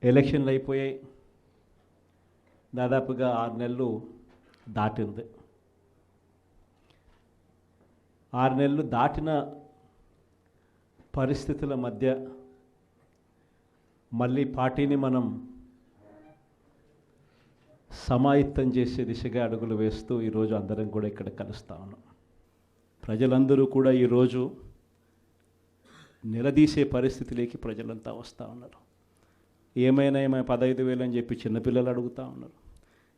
ఎలక్షన్లు అయిపోయాయి. దాదాపుగా 6 నెలలు దాటింది. 6 నెలలు దాటిన పరిస్థితుల మధ్య మళ్ళీ పార్టీని మనం సమాయత్తం చేసే దిశగా అడుగులు వేస్తూ ఈరోజు అందరం కూడా ఇక్కడ కలుస్తూ ఉన్నాం. ప్రజలందరూ కూడా ఈరోజు నిలదీసే పరిస్థితిలోకి ప్రజలంతా వస్తూ ఉన్నారు. ఏమైనా 15,000 అని చెప్పి చిన్నపిల్లలు అడుగుతూ ఉన్నారు.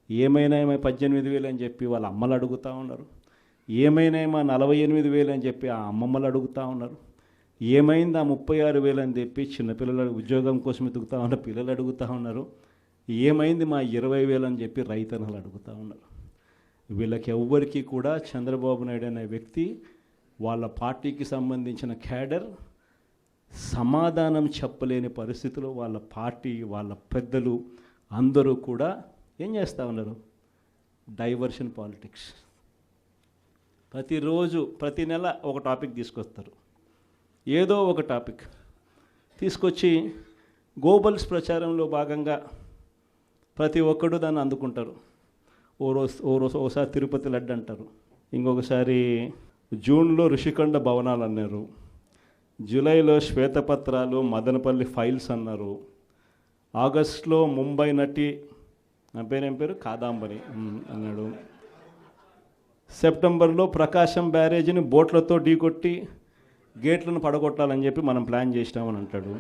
ఏమైనా 18,000 అని చెప్పి వాళ్ళ అమ్మలు అడుగుతూ ఉన్నారు. ఏమైనా 48,000 అని చెప్పి ఆ అమ్మమ్మలు అడుగుతూ ఉన్నారు. ఏమైంది 36,000 అని చెప్పి చిన్నపిల్లలు ఉద్యోగం కోసం ఎదుగుతూ ఉన్న పిల్లలు అడుగుతూ ఉన్నారు. ఏమైంది 20,000 అని చెప్పి రైతన్నలు అడుగుతూ ఉన్నారు. వీళ్ళకి ఎవ్వరికీ కూడా చంద్రబాబు నాయుడు అనే వ్యక్తి వాళ్ళ పార్టీకి సంబంధించిన క్యాడర్ సమాధానం చెప్పలేని పరిస్థితిలో వాళ్ళ పార్టీ వాళ్ళ పెద్దలు అందరూ కూడా ఏం చేస్తూ ఉన్నారు? Diversion politics. ప్రతిరోజు ప్రతి నెల ఒక టాపిక్ తీసుకొస్తారు. ఏదో ఒక టాపిక్ తీసుకొచ్చి గోబల్స్ ప్రచారంలో భాగంగా ప్రతి ఒక్కడు దాన్ని అందుకుంటారు. ఓసారి తిరుపతి లడ్డు అంటారు, ఇంకొకసారి జూన్లో ఋషికొండ భవనాలు అన్నారు, జూలైలో శ్వేతపత్రాలు మదనపల్లి ఫైల్స్ అన్నారు, ఆగస్టులో ముంబై నటి ఏం పేరు కాదాంబరి అన్నాడు, సెప్టెంబర్లో ప్రకాశం బ్యారేజీని బోట్లతో ఢీకొట్టి గేట్లను పడగొట్టాలని చెప్పి మనం ప్లాన్ చేసినామని అంటాడు.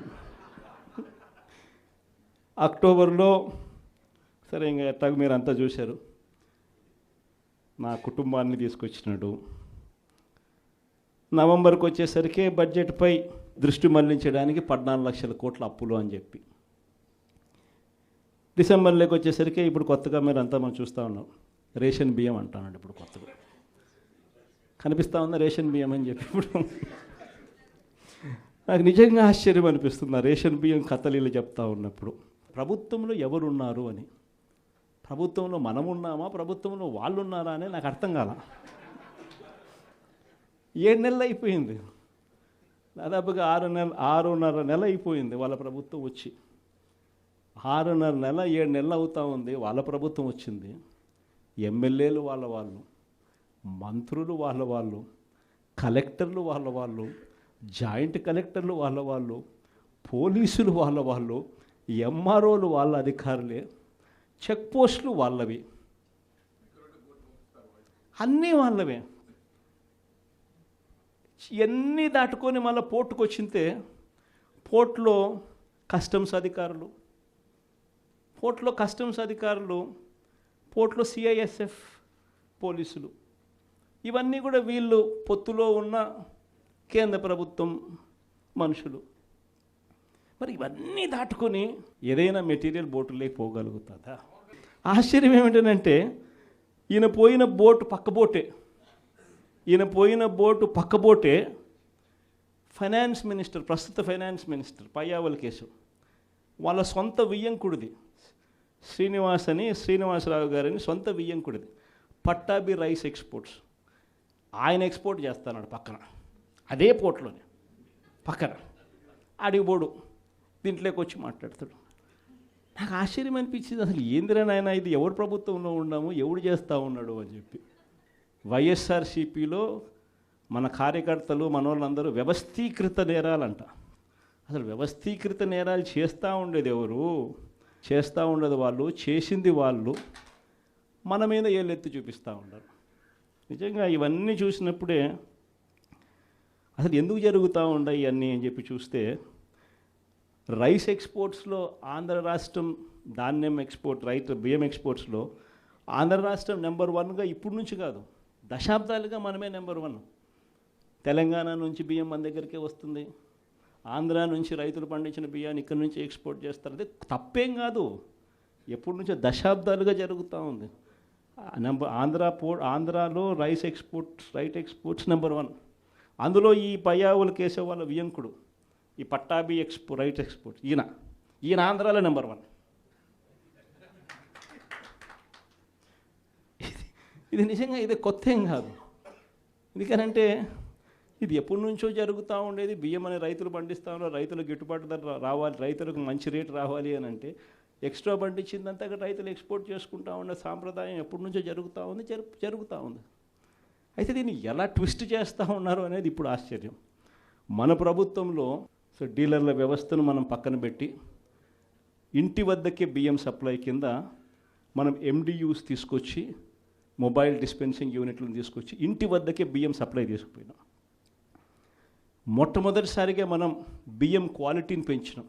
అక్టోబర్లో సరే ఇంకా ఎట్టాగ మీరు అంతా చూశారు, నా కుటుంబాన్ని తీసుకొచ్చినాడు. నవంబర్కి వచ్చేసరికి బడ్జెట్పై దృష్టి మళ్లించడానికి 14 లక్షల కోట్ల అప్పులు అని చెప్పి, డిసెంబర్లోకి వచ్చేసరికి ఇప్పుడు కొత్తగా మీరు అంతా మనం చూస్తూ ఉన్నాం రేషన్ బియ్యం అంటానండి. ఇప్పుడు కొత్తగా కనిపిస్తూ ఉందా రేషన్ బియ్యం అని చెప్పి. ఇప్పుడు నాకు నిజంగా ఆశ్చర్యం అనిపిస్తుంది ఆ రేషన్ బియ్యం కథలీలు చెప్తా ఉన్నప్పుడు. ప్రభుత్వంలో ఎవరున్నారు అని, ప్రభుత్వంలో మనం ఉన్నామా, ప్రభుత్వంలో వాళ్ళు ఉన్నారా అని నాకు అర్థం కాల. 7 నెలలు అయిపోయింది, దాదాపుగా 6.5 నెల అయిపోయింది వాళ్ళ ప్రభుత్వం వచ్చి. 6.5 నెల 7 నెలలు అవుతూ ఉంది వాళ్ళ ప్రభుత్వం వచ్చింది. ఎమ్మెల్యేలు వాళ్ళు, మంత్రులు వాళ్ళు, కలెక్టర్లు వాళ్ళు, జాయింట్ కలెక్టర్లు వాళ్ళు, పోలీసులు వాళ్ళు, ఎంఆర్ఓలు వాళ్ళ అధికారులే, చెక్ పోస్టులు వాళ్ళవి, అన్నీ వాళ్ళవే. ఇవన్నీ దాటుకొని మళ్ళీ పోర్టుకు వచ్చింతే పోర్టులో కస్టమ్స్ అధికారులు, పోర్టులో సిఐఎస్ఎఫ్ పోలీసులు, ఇవన్నీ కూడా వీళ్ళు పొత్తులో ఉన్న కేంద్ర ప్రభుత్వం మనుషులు. మరి ఇవన్నీ దాటుకొని ఏదైనా మెటీరియల్ బోటులోకి పోగలుగుతుందా? ఆశ్చర్యం ఏమిటంటే ఈయన పోయిన బోటు పక్క బోటే ఫైనాన్స్ మినిస్టర్, ప్రస్తుత ఫైనాన్స్ మినిస్టర్ పయ్యావుల కేసు వాళ్ళ సొంత వియ్యంకుడిది, శ్రీనివాసరావు గారని సొంత వియ్యంకుడిది, పట్టాభి రైస్ ఎక్స్పోర్ట్స్. ఆయన ఎక్స్పోర్ట్ చేస్తున్నాడు పక్కన, అదే పోర్ట్లోనే పక్కన. అడిగిపోడు దీంట్లోకి వచ్చి మాట్లాడతాడు. నాకు ఆశ్చర్యం అనిపించింది, అసలు ఏందిరా నాయన ఇది, ఎవరు ప్రభుత్వంలో ఉన్నాము, ఎవడు చేస్తూ ఉన్నాడు అని చెప్పి. వైఎస్ఆర్సీపీలో మన కార్యకర్తలు మనోళ్ళందరూ వ్యవస్థీకృత నేరాలంట. అసలు వ్యవస్థీకృత నేరాలు చేస్తూ ఉండేది ఎవరు? చేస్తూ ఉండేది వాళ్ళు, చేసింది వాళ్ళు, మన మీద ఏళ్ళెత్తి చూపిస్తూ ఉన్నారు. నిజంగా ఇవన్నీ చూసినప్పుడే అసలు ఎందుకు జరుగుతూ ఉన్నాయి ఇవన్నీ అని చెప్పి చూస్తే, రైస్ ఎక్స్పోర్ట్స్లో ఆంధ్ర రాష్ట్రం, ధాన్యం ఎక్స్పోర్ట్, బియ్యం ఎక్స్పోర్ట్స్లో ఆంధ్ర రాష్ట్రం నెంబర్ 1గా ఇప్పుడు నుంచి కాదు, దశాబ్దాలుగా మనమే నెంబర్ 1. తెలంగాణ నుంచి బియ్యం మన దగ్గరికే వస్తుంది, ఆంధ్ర నుంచి రైతులు పండించిన బియ్యాన్ని ఇక్కడ నుంచి ఎక్స్పోర్ట్ చేస్తారు. అది తప్పేం కాదు, ఎప్పటి నుంచో దశాబ్దాలుగా జరుగుతూ ఉంది. ఆంధ్రాలో రైస్ ఎక్స్పోర్ట్స్ నెంబర్ 1. అందులో ఈ పయ్యావుల కేశవ్ వాళ్ళ వియంకుడు, ఈ పట్టాభి రైట్ ఎక్స్పోర్ట్, ఈయన ఆంధ్రాలో నెంబర్ 1. ఇది నిజంగా ఇదే కొత్త ఏం కాదు. ఎందుకనంటే ఇది ఎప్పటి నుంచో జరుగుతూ ఉండేది. బియ్యం అనే రైతులు పండిస్తూ ఉన్నారు, రైతులకు గిట్టుబాటు ధర రావాలి, రైతులకు మంచి రేటు రావాలి అని అంటే ఎక్స్ట్రా పండించిందంతా రైతులు ఎక్స్పోర్ట్ చేసుకుంటూ ఉండే సాంప్రదాయం ఎప్పటి నుంచో జరుగుతూ ఉంది, జరుగుతూ ఉంది. అయితే దీన్ని ఎలా ట్విస్ట్ చేస్తూ ఉన్నారు అనేది ఇప్పుడు ఆశ్చర్యం. మన ప్రభుత్వంలో డీలర్ల వ్యవస్థను మనం పక్కన పెట్టి ఇంటి వద్దకే బియ్యం సప్లై కింద మనం MDUs తీసుకొచ్చి, మొబైల్ డిస్పెన్సింగ్ యూనిట్లను తీసుకొచ్చి ఇంటి వద్దకే బియ్యం సప్లై తీసుకుపోయినాం. మొట్టమొదటిసారిగా మనం బియ్యం క్వాలిటీని పెంచినాం.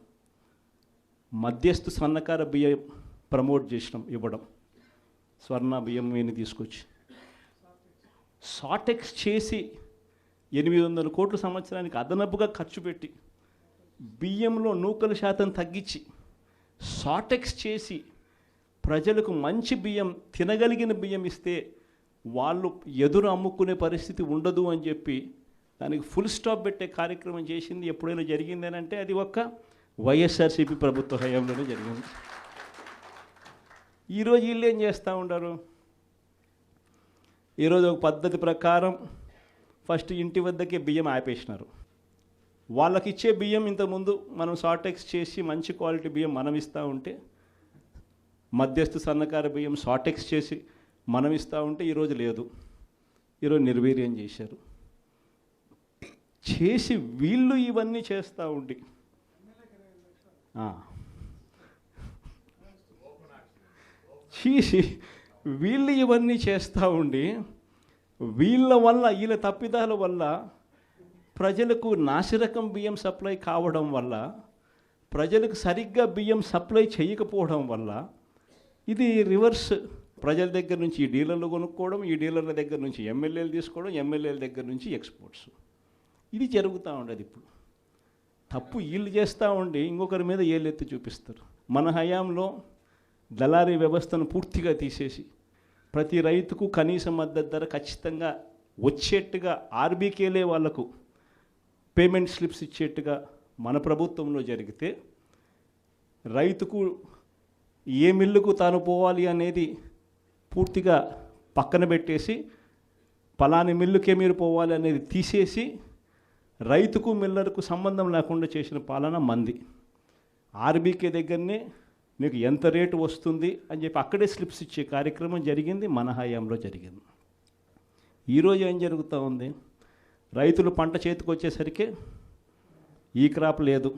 మధ్యస్థు సన్నకార బియ్యం ప్రమోట్ చేసినాం, ఇవ్వడం. స్వర్ణ బియ్యం మీద తీసుకొచ్చి షార్టెక్స్ చేసి 800 కోట్ల సంవత్సరానికి అదనపుగా ఖర్చు పెట్టి బియ్యంలో నూకల శాతం తగ్గించి షార్టెక్స్ చేసి ప్రజలకు మంచి బియ్యం, తినగలిగిన బియ్యం ఇస్తే వాళ్ళు ఎదురు అమ్ముకునే పరిస్థితి ఉండదు అని చెప్పి దానికి ఫుల్ స్టాప్ పెట్టే కార్యక్రమం చేసింది ఎప్పుడైనా జరిగిందని అంటే అది ఒక్క వైఎస్ఆర్సీపీ ప్రభుత్వ హయాంలోనే జరిగింది. ఈరోజు వీళ్ళు ఏం చేస్తూ ఉంటారు? ఈరోజు ఒక పద్ధతి ప్రకారం ఫస్ట్ ఇంటి వద్దకే బియ్యం ఆపేసినారు. వాళ్ళకి ఇచ్చే బియ్యం ఇంతకుముందు మనం షార్టెక్స్ చేసి మంచి క్వాలిటీ బియ్యం మనం ఇస్తూ ఉంటే, మధ్యస్థు సన్నకార బియ్యం షార్టెక్స్ చేసి మనం ఇస్తూ ఉంటే ఈరోజు లేదు. ఈరోజు నిర్వీర్యం చేశారు. చేసి వీళ్ళు ఇవన్నీ చేస్తూ ఉండి చేసి వీళ్ళు ఇవన్నీ చేస్తూ ఉండి వీళ్ళ వల్ల, వీళ్ళ తప్పిదాల వల్ల ప్రజలకు నాసిరకం బియ్యం సప్లై కావడం వల్ల, ప్రజలకు సరిగ్గా బియ్యం సప్లై చేయకపోవడం వల్ల ఇది రివర్స్. ప్రజల దగ్గర నుంచి ఈ డీలర్లు కొనుక్కోవడం, ఈ డీలర్ల దగ్గర నుంచి ఎమ్మెల్యేలు తీసుకోవడం, ఎమ్మెల్యేల దగ్గర నుంచి ఎక్స్పోర్ట్స్. ఇది జరుగుతూ ఉండదు. ఇప్పుడు తప్పు వీళ్ళు చేస్తూ ఉండి ఇంకొకరి మీద ఏళ్ళెత్తి చూపిస్తారు. మన హయాంలో దళారీ వ్యవస్థను పూర్తిగా తీసేసి ప్రతి రైతుకు కనీస మద్దతు ధర ఖచ్చితంగా వచ్చేట్టుగా ఆర్బీకేలే వాళ్లకు పేమెంట్ స్లిప్స్ ఇచ్చేట్టుగా మన ప్రభుత్వంలో జరిగితే, రైతుకు ఏ మిల్లుకు తాను పోవాలి అనేది పూర్తిగా పక్కన పెట్టేసి పలాని మిల్లుకే మీరు పోవాలి అనేది తీసేసి రైతుకు మిల్లర్కు సంబంధం లేకుండా చేసిన పాలన మంది. ఆర్బీకే దగ్గరనే మీకు ఎంత రేటు వస్తుంది అని చెప్పి అక్కడే స్లిప్స్ ఇచ్చే కార్యక్రమం జరిగింది, మన హయాంలో జరిగింది. ఈరోజు ఏం జరుగుతూ ఉంది? రైతులు పంట చేతికి వచ్చేసరికి ఈ క్రాప్ లేదు,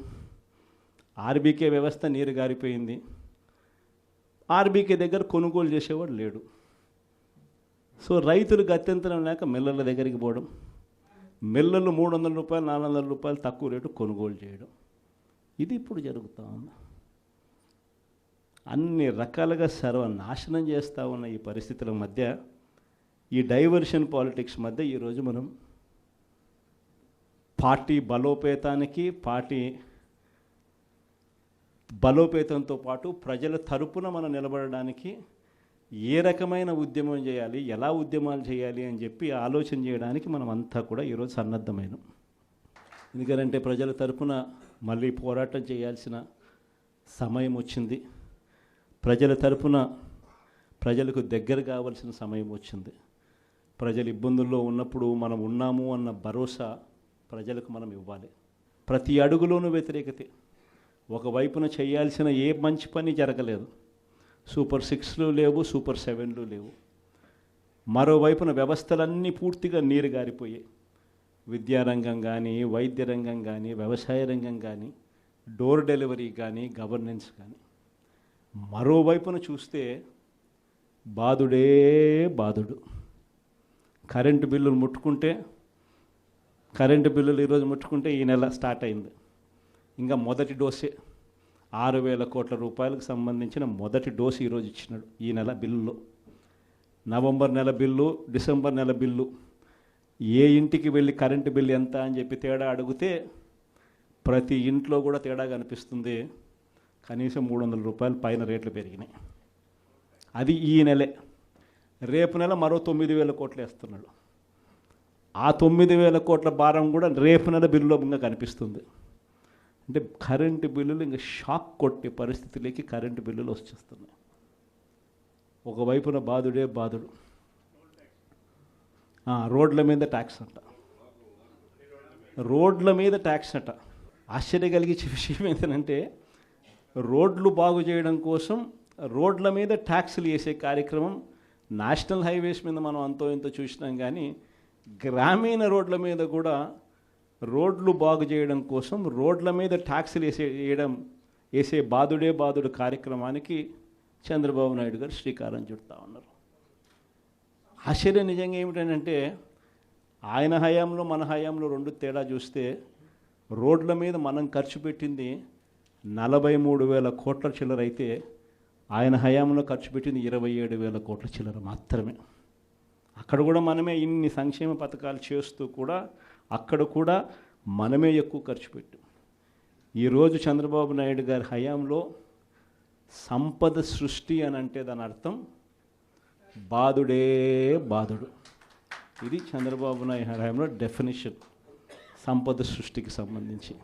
ఆర్బీకే వ్యవస్థ నీరు గారిపోయింది, ఆర్బీకే దగ్గర కొనుగోలు చేసేవాడు లేడు. సో రైతులు గత్యంతరం లేక మిల్లర్ల దగ్గరికి పోవడం, మిల్లర్లు 300 రూపాయలు 400 రూపాయలు తక్కువ రేటు కొనుగోలు చేయడం, ఇది ఇప్పుడు జరుగుతూ ఉంది. అన్ని రకాలుగా సర్వనాశనం చేస్తూ ఉన్న ఈ పరిస్థితుల మధ్య, ఈ డైవర్షన్ పాలిటిక్స్ మధ్య ఈరోజు మనం పార్టీ బలోపేతంతో పాటు ప్రజల తరపున మనం నిలబడడానికి ఏ రకమైన ఉద్యమం చేయాలి, ఎలా ఉద్యమాలు చేయాలి అని చెప్పి ఆలోచన చేయడానికి మనం అంతా కూడా ఈరోజు సన్నద్ధమైనాం. ఎందుకంటే ప్రజల తరపున మళ్ళీ పోరాటం చేయాల్సిన సమయం వచ్చింది. ప్రజల తరపున ప్రజలకు దగ్గర కావాల్సిన సమయం వచ్చింది. ప్రజలు ఇబ్బందుల్లో ఉన్నప్పుడు మనం ఉన్నాము అన్న భరోసా ప్రజలకు మనం ఇవ్వాలి. ప్రతి అడుగులోనూ వ్యతిరేకతే. ఒకవైపున చేయాల్సిన ఏ మంచి పని జరగలేదు. సూపర్ 6లు లేవు, సూపర్ 7లు లేవు. మరోవైపున వ్యవస్థలన్నీ పూర్తిగా నీరు గారిపోయాయి. విద్యారంగం కానీ, వైద్య రంగం కానీ, వ్యవసాయ రంగం కానీ, డోర్ డెలివరీ కానీ, గవర్నెన్స్ కానీ. మరోవైపున చూస్తే బాధుడే బాధుడు. కరెంటు బిల్లులు ఈరోజు ముట్టుకుంటే ఈ నెల స్టార్ట్ అయింది. ఇంకా మొదటి డోసే 6,000 కోట్ల రూపాయలకు సంబంధించిన మొదటి డోసు ఈరోజు ఇచ్చినాడు ఈ నెల బిల్లులో. నవంబర్ నెల బిల్లు, డిసెంబర్ నెల బిల్లు, ఏ ఇంటికి వెళ్ళి కరెంటు బిల్లు ఎంత అని చెప్పి తేడా అడిగితే ప్రతి ఇంట్లో కూడా తేడా కనిపిస్తుంది. కనీసం 300 రూపాయలు పైన రేట్లు పెరిగినాయి. అది ఈ నెలే. రేపు నెల మరో 9,000 కోట్లు వేస్తున్నాడు. ఆ 9,000 కోట్ల భారం కూడా రేపు నెల బిల్లులో ఇంకా కనిపిస్తుంది. అంటే కరెంటు బిల్లులు ఇంకా షాక్ కొట్టే పరిస్థితిలోకి కరెంటు బిల్లులు వచ్చేస్తున్నాయి. ఒకవైపున బాధుడే బాధుడు. రోడ్ల మీద ట్యాక్స్ అంట. రోడ్ల మీద ట్యాక్స్ అట. ఆశ్చర్య కలిగించే విషయం ఏంటంటే రోడ్లు బాగు చేయడం కోసం రోడ్ల మీద ట్యాక్సులు వేసే కార్యక్రమం నేషనల్ హైవేస్ మీద మనం అంతో ఇంతో చూసినాం, కానీ గ్రామీణ రోడ్ల మీద కూడా రోడ్లు బాగు చేయడం కోసం రోడ్ల మీద ట్యాక్సులు వేసే బాదుడు కార్యక్రమానికి చంద్రబాబు నాయుడు గారు శ్రీకారం చుడతా ఉన్నారు. ఆశ్చర్యం నిజంగా ఏమిటంటే ఆయన హయాంలో మన హయాంలో రెండు తేడా చూస్తే రోడ్ల మీద మనం ఖర్చు పెట్టింది 43,000 కోట్ల చిల్లర అయితే ఆయన హయాంలో ఖర్చు పెట్టింది 27,000 కోట్ల చిల్లర మాత్రమే. అక్కడ కూడా మనమే ఇన్ని సంక్షేమ పథకాలు చేస్తూ కూడా అక్కడ కూడా మనమే ఎక్కువ ఖర్చు పెట్టాం. ఈరోజు చంద్రబాబు నాయుడు గారి హయాంలో సంపద సృష్టి అని అంటే దాని అర్థం బాదుడే బాదుడు. ఇది చంద్రబాబు నాయుడు హయాంలో డెఫినిషన్ సంపద సృష్టికి సంబంధించి.